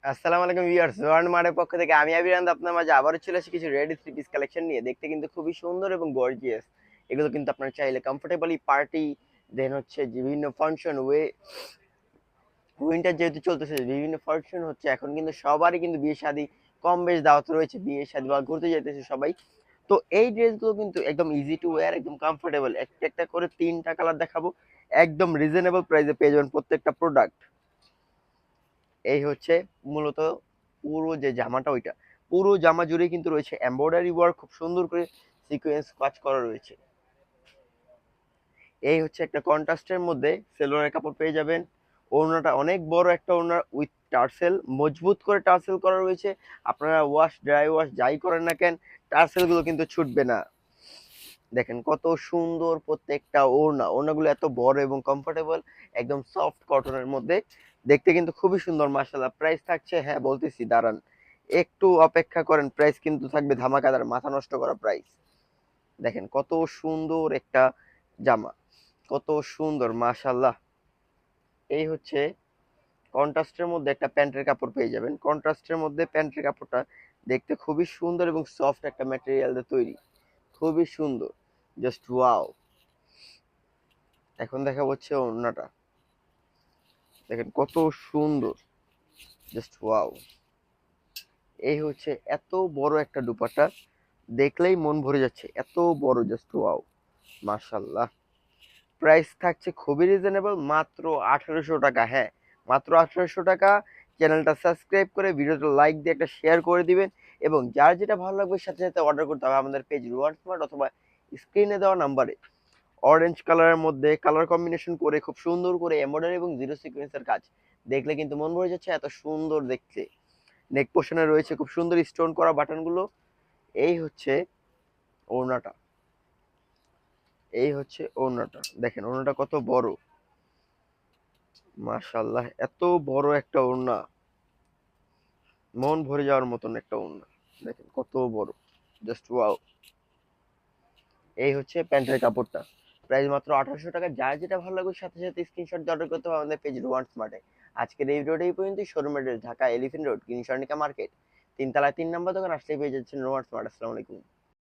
আসসালামু আলাইকুম viewers, one মার্টের পক্ষ থেকে আমি আবিরান আপনার মাঝে আবারও চলে এসেছি কিছু রেডি থ্রি পিস কালেকশন নিয়ে। দেখতে কিন্তু খুবই সুন্দর এবং গর্জিয়াস। এগুলো কিন্তু আপনারা চাইলে কমফোর্টেবলি পার্টি, দেন হচ্ছে বিভিন্ন ফাংশন উইন্টার যেহেতু চলতেছে, বিভিন্ন ফাংশন হচ্ছে এখন, কিন্তু সবারই কিন্তু বিয়ে শাদী কম বেশ দাওয়াত রয়েছে, বিয়ে শাদী বা ঘুরতে যেতেছে সবাই। তো এই ড্রেসগুলো কিন্তু একদম ইজি টু ওয়্যার, একদম কমফোর্টেবল। একটা একটা করে তিনটা কালার দেখাবো, একদম রিজনেবল প্রাইসে পেয়ে যাবেন প্রত্যেকটা প্রোডাক্ট। এই হচ্ছে মূলত পুরো যে জামাটা, ওইটা পুরো জামা জুড়ে কিন্তু রয়েছে এমব্রয়ডারি ওয়ার্ক, খুব সুন্দর করে সিকোয়েন্স কাজ করা রয়েছে। এই হচ্ছে একটা কন্ট্রাস্টের মধ্যে সেলোয়ারের কাপড় পেয়ে যাবেন। ওড়নাটা অনেক বড় একটা ওড়না উইথ টার্সেল, মজবুত করে টার্সেল করা রয়েছে। আপনারা ওয়াশ ড্রাই ওয়াশ যাই করেন না কেন, টার্সেল গুলো কিন্তু ছুটবে না। দেখেন কত সুন্দর প্রত্যেকটা ওড়নাগুলো এত বড় এবং কমফোর্টেবল, একদম সফট কটনের মধ্যে। দেখতে কিন্তু খুবই সুন্দর মাশাআল্লাহ। প্রাইস থাকছে, হ্যাঁ বলতেছি দাঁড়ান, একটু অপেক্ষা করেন, প্রাইস কিন্তু থাকবে ধামাকাদার, মাথা নষ্ট করা প্রাইস। দেখেন কত সুন্দর একটা জামা, কত সুন্দর মাশাআল্লাহ। এই হচ্ছে কন্ট্রাস্টের মধ্যে একটা প্যান্টের কাপড় পেয়ে যাবেন। কন্ট্রাস্টের মধ্যে প্যান্টের কাপড়টা দেখতে খুবই সুন্দর এবং সফট একটা ম্যাটেরিয়াল দিয়ে তৈরি, খুবই সুন্দর, জাস্ট ওয়াও। এখন দেখা হচ্ছে ওড়নাটা, দেখেন কত সুন্দর, জাস্ট ওয়াও। এই হচ্ছে এত বড় একটা দুপাট্টা, দেখলেই মন ভরে যাচ্ছে, এত বড়, জাস্ট ওয়াও মাশাল্লাহ। প্রাইস থাকছে খুবই রিজনেবল, মাত্র 1800 টাকা। হ্যাঁ, মাত্র 1800 টাকা। চ্যানেলটা সাবস্ক্রাইব করে ভিডিওটা লাইক দিয়ে একটা শেয়ার করে দিবেন, এবং যার যেটা ভালো লাগবে সাথে সাথে অর্ডার করতে হবে আমাদের পেজ রুয়ান স্মার্ট, অথবা স্ক্রিনে দেওয়া নাম্বারে। অরেঞ্জ কালারের মধ্যে কালার কম্বিনেশন করে খুব সুন্দর করে এমব্রয়ডারি এবং জিরো সিকোয়েন্সের কাজ, দেখলে কিন্তু মন ভরে যাচ্ছে, এত সুন্দর দেখতে। নেক পোর্শনে রয়েছে খুব সুন্দর স্টোন করা বাটনগুলো। এই হচ্ছে ওড়নাটা, এই হচ্ছে ওড়নাটা, দেখেন ওড়নাটা কত বড়, মাশাআল্লাহ। এত বড় একটা ওড়না, মন ভরে যাওয়ার মতন একটা ওড়না, দেখেন কত বড়, জাস্ট ওয়াও। এই হচ্ছে প্যান্টের কাপড়টা, প্রাইস মাত্র 1800 টাকা। যার যেটা ভালো লাগবে সাথে সাথে স্ক্রিনশট দিয়ে অর্ডার করতে হবে আমাদের পেজ রোয়ান স্মার্টে। আজকের এই ভিডিওটা এই পর্যন্তই। Showroom address Dhaka Elephant Road, কিংসর্নিকা মার্কেট, তিনতলায় 3 নম্বর দোকান, আসলেই পেয়ে যাচ্ছেন রোয়ান স্মার্ট। আসসালামু আলাইকুম।